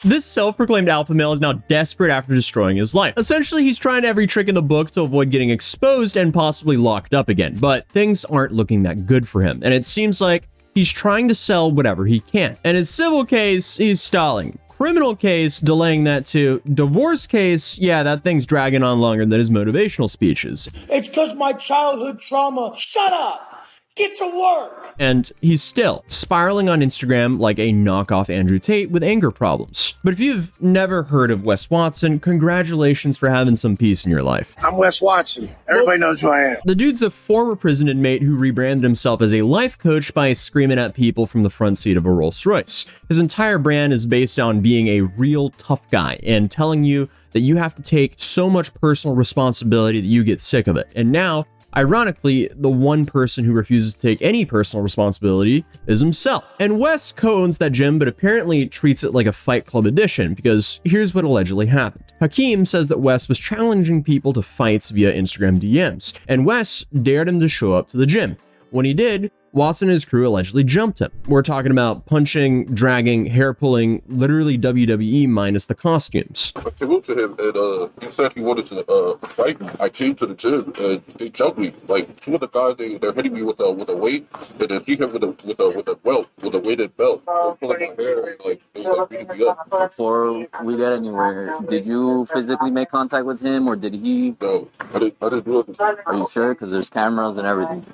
This self-proclaimed alpha male is now desperate after destroying his life. Essentially, he's trying every trick in the book to avoid getting exposed and possibly locked up again, but things aren't looking that good for him, and it seems like he's trying to sell whatever he can. And his civil case, he's stalling. Criminal case, delaying that too. Divorce case, yeah, that thing's dragging on longer than his motivational speeches. It's because my childhood trauma. Shut up! Get to work! And he's still spiraling on Instagram like a knockoff Andrew Tate with anger problems. But if you've never heard of Wes Watson, congratulations for having some peace in your life. I'm Wes Watson. Everybody knows who I am. The dude's a former prison inmate who rebranded himself as a life coach by screaming at people from the front seat of a Rolls Royce. His entire brand is based on being a real tough guy and telling you that you have to take so much personal responsibility that you get sick of it. And now, ironically, the one person who refuses to take any personal responsibility is himself. And Wes co-owns that gym, but apparently treats it like a Fight Club edition, because here's what allegedly happened. Hakeem says that Wes was challenging people to fights via Instagram DMs, and Wes dared him to show up to the gym. When he did, Watson and his crew allegedly jumped him. We're talking about punching, dragging, hair pulling, literally WWE minus the costumes. I came up to him and he said he wanted to fight me. I came to the gym and they jumped me. Like two of the guys, they're hitting me with a weight, and then he hit with a belt, with a weighted belt. They're pulling my hair and like they were like beating me up. Before we get anywhere, did you physically make contact with him, or did he? No, I didn't do it. Are you sure? Because there's cameras and everything.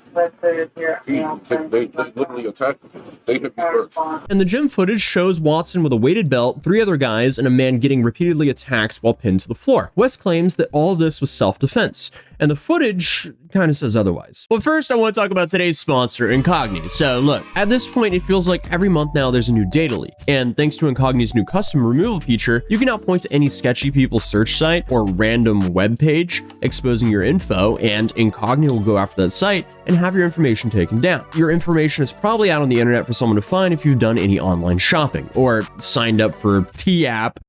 They literally attacked me. They hit me first. And the gym footage shows Watson with a weighted belt, 3 other guys, and a man getting repeatedly attacked while pinned to the floor. Wes claims that all of this was self-defense, and the footage kind of says otherwise. But first, I want to talk about today's sponsor, Incogni. So look, at this point, it feels like every month now there's a new data leak, and thanks to Incogni's new custom removal feature, you can now point to any sketchy people's search site or random web page exposing your info, and Incogni will go after that site and have your information taken down. Your information is probably out on the internet for someone to find if you've done any online shopping or signed up for T-App.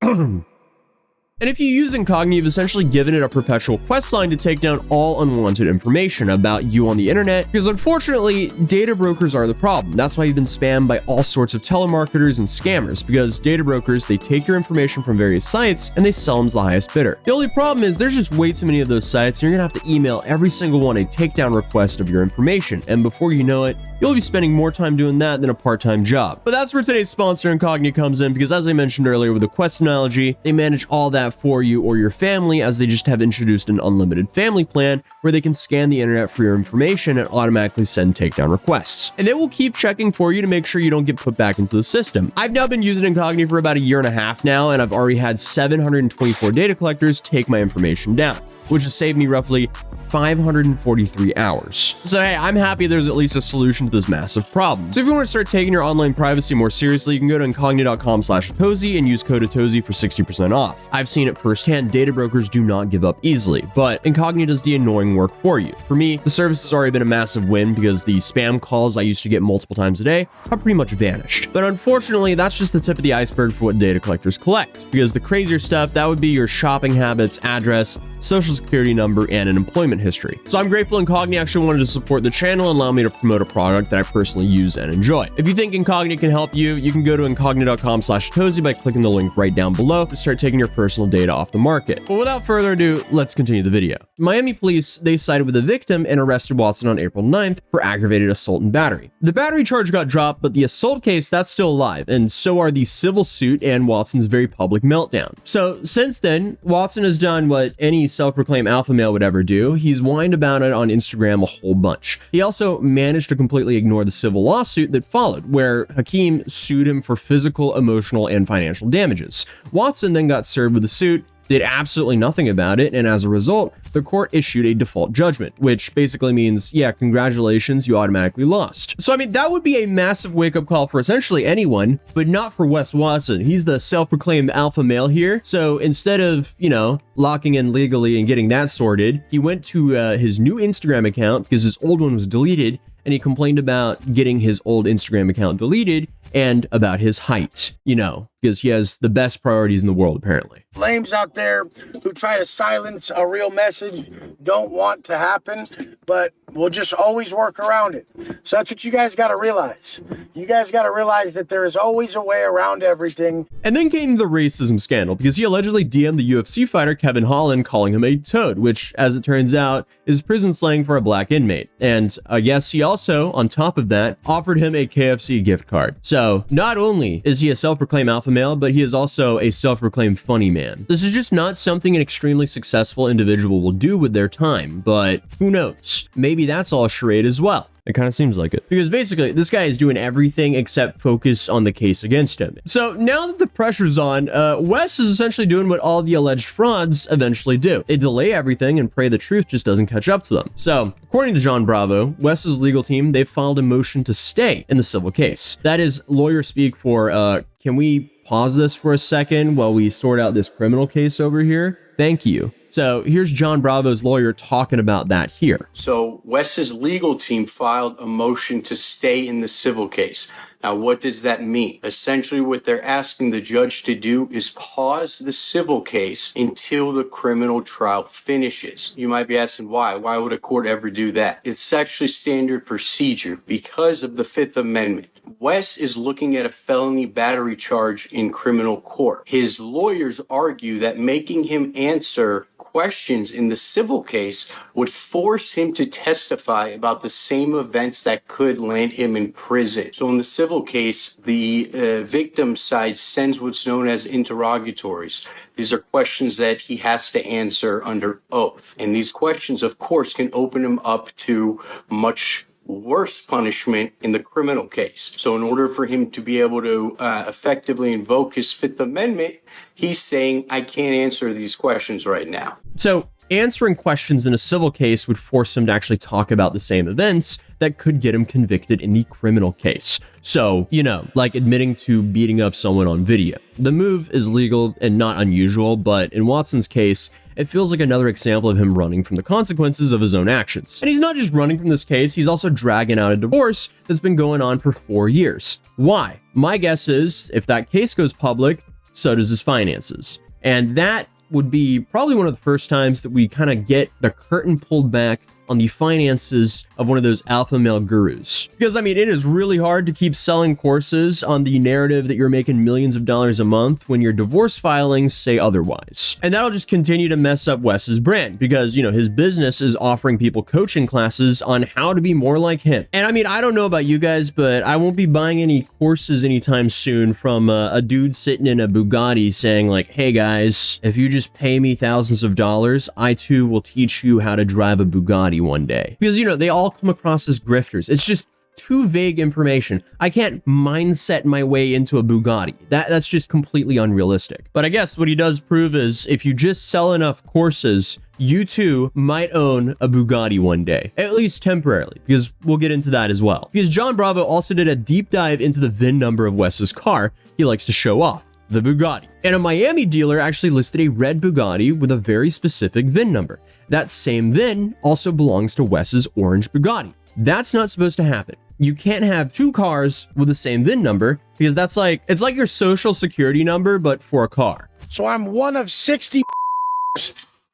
And if you use Incogni, you've essentially given it a perpetual quest line to take down all unwanted information about you on the internet, because unfortunately, data brokers are the problem. That's why you've been spammed by all sorts of telemarketers and scammers, because data brokers, they take your information from various sites and they sell them to the highest bidder. The only problem is there's just way too many of those sites, and you're gonna have to email every single one a takedown request of your information, and before you know it, you'll be spending more time doing that than a part-time job. But that's where today's sponsor, Incogni, comes in, because as I mentioned earlier with the quest analogy, they manage all that for you or your family, as they just have introduced an unlimited family plan where they can scan the internet for your information and automatically send takedown requests. And they will keep checking for you to make sure you don't get put back into the system. I've now been using Incogni for about 1.5 years now, and I've already had 724 data collectors take my information down, which has saved me roughly 543 hours. So hey, I'm happy there's at least a solution to this massive problem. So if you want to start taking your online privacy more seriously, you can go to incogni.com/Atozy and use code Atozy for 60% off. I've seen it firsthand, data brokers do not give up easily, but Incogni does the annoying work for you. For me, the service has already been a massive win because the spam calls I used to get multiple times a day have pretty much vanished. But unfortunately, that's just the tip of the iceberg for what data collectors collect, because the crazier stuff, that would be your shopping habits, address, social security number, and an employment history. So I'm grateful Incogni actually wanted to support the channel and allow me to promote a product that I personally use and enjoy. If you think Incogni can help you, you can go to incogni.com/Atozy by clicking the link right down below to start taking your personal data off the market. But without further ado, let's continue the video. Miami police, they sided with the victim and arrested Watson on April 9th for aggravated assault and battery. The battery charge got dropped, but the assault case, that's still alive, and so are the civil suit and Watson's very public meltdown. So since then, Watson has done what any self-proclaimed alpha male would ever do. He's whined about it on Instagram a whole bunch. He also managed to completely ignore the civil lawsuit that followed, where Hakeem sued him for physical, emotional, and financial damages. Watson then got served with the suit, did absolutely nothing about it, and as a result, the court issued a default judgment, which basically means, yeah, congratulations, you automatically lost. So I mean, that would be a massive wake-up call for essentially anyone, but not for Wes Watson. He's the self-proclaimed alpha male here, so instead of, you know, locking in legally and getting that sorted, he went to his new Instagram account because his old one was deleted, and he complained about getting his old Instagram account deleted and about his height. You know, because he has the best priorities in the world, apparently. Lames out there who try to silence a real message don't want to happen, but we'll just always work around it. So that's what you guys got to realize. You guys got to realize that there is always a way around everything. And then came the racism scandal, because he allegedly DM'd the UFC fighter Kevin Holland, calling him a toad, which, as it turns out, is prison slang for a black inmate. And I guess he also, on top of that, offered him a KFC gift card. So not only is he a self-proclaimed alpha male, but he is also a self-proclaimed funny man. This is just not something an extremely successful individual will do with their time, but who knows? Maybe that's all a charade as well. It kind of seems like it. Because basically, this guy is doing everything except focus on the case against him. So now that the pressure's on, Wes is essentially doing what all the alleged frauds eventually do. They delay everything and pray the truth just doesn't catch up to them. So, according to John Bravo, Wes's legal team, they've filed a motion to stay in the civil case. That is lawyer speak for, can we pause this for a second while we sort out this criminal case over here? Thank you. So here's John Bravo's lawyer talking about that here. So Wes's legal team filed a motion to stay in the civil case. Now, what does that mean? Essentially, what they're asking the judge to do is pause the civil case until the criminal trial finishes. You might be asking why? Why would a court ever do that? It's actually standard procedure because of the Fifth Amendment. Wes is looking at a felony battery charge in criminal court. His lawyers argue that making him answer questions in the civil case would force him to testify about the same events that could land him in prison. So in the civil case, the victim side sends what's known as interrogatories. These are questions that he has to answer under oath. And these questions, of course, can open him up to much worse punishment in the criminal case. So in order for him to be able to effectively invoke his Fifth Amendment, he's saying, I can't answer these questions right now. So answering questions in a civil case would force him to actually talk about the same events that could get him convicted in the criminal case. So, you know, like admitting to beating up someone on video. The move is legal and not unusual, but in Watson's case, it feels like another example of him running from the consequences of his own actions. And he's not just running from this case, he's also dragging out a divorce that's been going on for 4 years. Why? My guess is, if that case goes public, so does his finances. And that would be probably one of the first times that we kind of get the curtain pulled back on the finances of one of those alpha male gurus. Because, I mean, it is really hard to keep selling courses on the narrative that you're making millions of dollars a month when your divorce filings say otherwise. And that'll just continue to mess up Wes's brand because, you know, his business is offering people coaching classes on how to be more like him. And I mean, I don't know about you guys, but I won't be buying any courses anytime soon from a dude sitting in a Bugatti saying like, hey guys, if you just pay me thousands of dollars, I too will teach you how to drive a Bugatti one day. Because, you know, they all come across as grifters. It's just too vague information. I can't mindset my way into a Bugatti. That's just completely unrealistic. But I guess what he does prove is if you just sell enough courses, you too might own a Bugatti one day, at least temporarily, because we'll get into that as well. Because John Bravo also did a deep dive into the VIN number of Wes's car he likes to show off, the Bugatti. And a Miami dealer actually listed a red Bugatti with a very specific VIN number. That same VIN also belongs to Wes's orange Bugatti. That's not supposed to happen. You can't have two cars with the same VIN number because that's like, it's like your social security number, but for a car. So I'm one of 60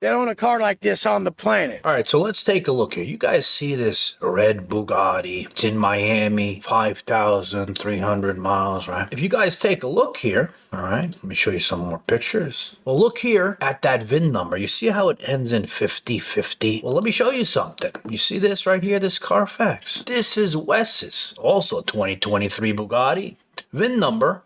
that own a car like this on the planet. All right, so let's take a look here. You guys see this red Bugatti? It's in Miami, 5,300 miles, right? If you guys take a look here, all right, let me show you some more pictures. Well, look here at that VIN number. You see how it ends in 5050? Well, let me show you something. You see this right here, this Carfax? This is Wes's, also 2023 Bugatti. VIN number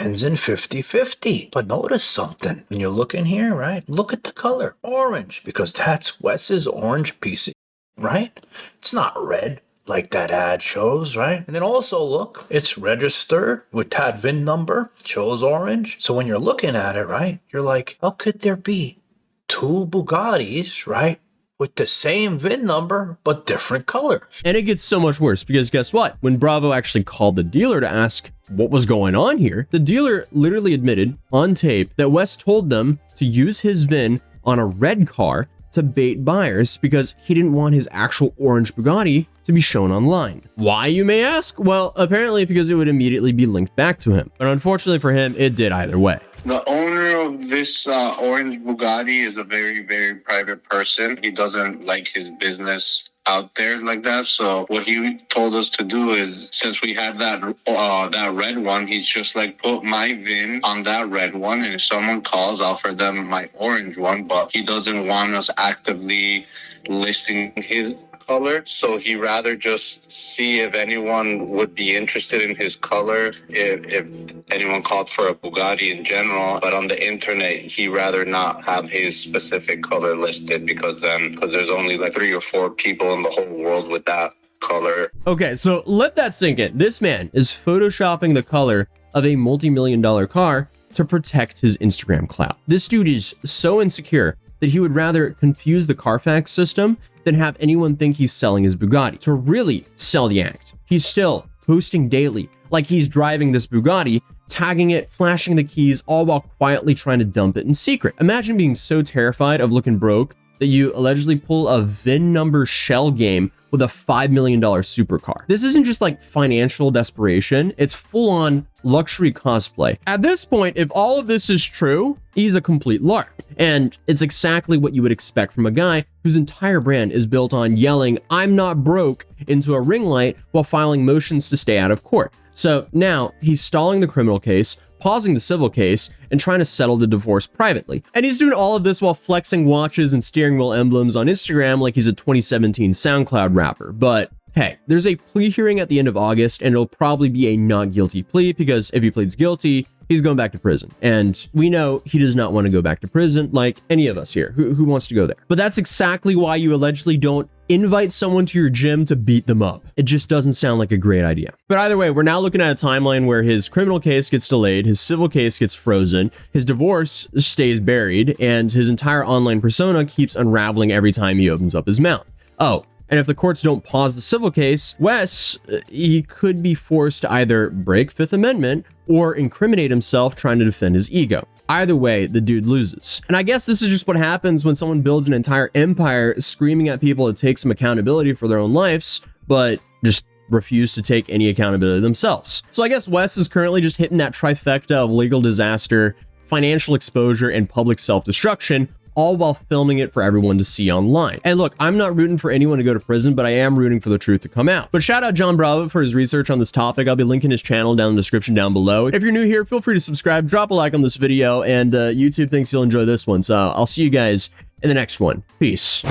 ends in 5050. But notice something. When you're looking here, right? Look at the color. Orange, because that's Wes's orange piece, right? It's not red like that ad shows, right? And then also look, it's registered with that VIN number. It shows orange. So when you're looking at it, right? You're like, how could there be two Bugattis, right? With the same VIN number, but different colors. And it gets so much worse because guess what? When Bravo actually called the dealer to ask what was going on here, the dealer literally admitted on tape that Wes told them to use his VIN on a red car to bait buyers because he didn't want his actual orange Bugatti to be shown online. Why, you may ask? Well, apparently because it would immediately be linked back to him. But unfortunately for him, it did either way. The owner of this orange Bugatti is a very, very private person. He doesn't like his business out there like that. So what he told us to do is, since we had that red one, he's just like, put my VIN on that red one, and if someone calls, offer them my orange one. But he doesn't want us actively listing his color, so he rather just see if anyone would be interested in his color, if anyone called for a Bugatti in general. But on the internet, he rather not have his specific color listed, because there's only like 3 or 4 people in the whole world with that color. Okay, so let that sink in. This man is photoshopping the color of a multi-million-dollar car to protect his Instagram clout. This dude is so insecure that he would rather confuse the Carfax system than have anyone think he's selling his Bugatti. To really sell the act, he's still posting daily like he's driving this Bugatti, tagging it, flashing the keys, all while quietly trying to dump it in secret. Imagine being so terrified of looking broke that you allegedly pull a VIN number shell game with a $5 million supercar. This isn't just like financial desperation, it's full-on luxury cosplay. At this point, if all of this is true, he's a complete lark. And it's exactly what you would expect from a guy whose entire brand is built on yelling, "I'm not broke," into a ring light while filing motions to stay out of court. So now he's stalling the criminal case, pausing the civil case, and trying to settle the divorce privately. And he's doing all of this while flexing watches and steering wheel emblems on Instagram like he's a 2017 SoundCloud rapper. But hey, there's a plea hearing at the end of August, and it'll probably be a not guilty plea, because if he pleads guilty, he's going back to prison. And we know he does not want to go back to prison, like any of us here. Who wants to go there? But that's exactly why you allegedly don't invite someone to your gym to beat them up. It just doesn't sound like a great idea. But either way, we're now looking at a timeline where his criminal case gets delayed, his civil case gets frozen, his divorce stays buried, and his entire online persona keeps unraveling every time he opens up his mouth. Oh, and if the courts don't pause the civil case, Wes, he could be forced to either break Fifth Amendment or incriminate himself trying to defend his ego. Either way, the dude loses. And I guess this is just what happens when someone builds an entire empire screaming at people to take some accountability for their own lives, but just refuse to take any accountability themselves. So I guess Wes is currently just hitting that trifecta of legal disaster, financial exposure, and public self-destruction, all while filming it for everyone to see online. And look, I'm not rooting for anyone to go to prison, but I am rooting for the truth to come out. But shout out John Bravo for his research on this topic. I'll be linking his channel down in the description down below. If you're new here, feel free to subscribe, drop a like on this video, and YouTube thinks you'll enjoy this one. So I'll see you guys in the next one. Peace.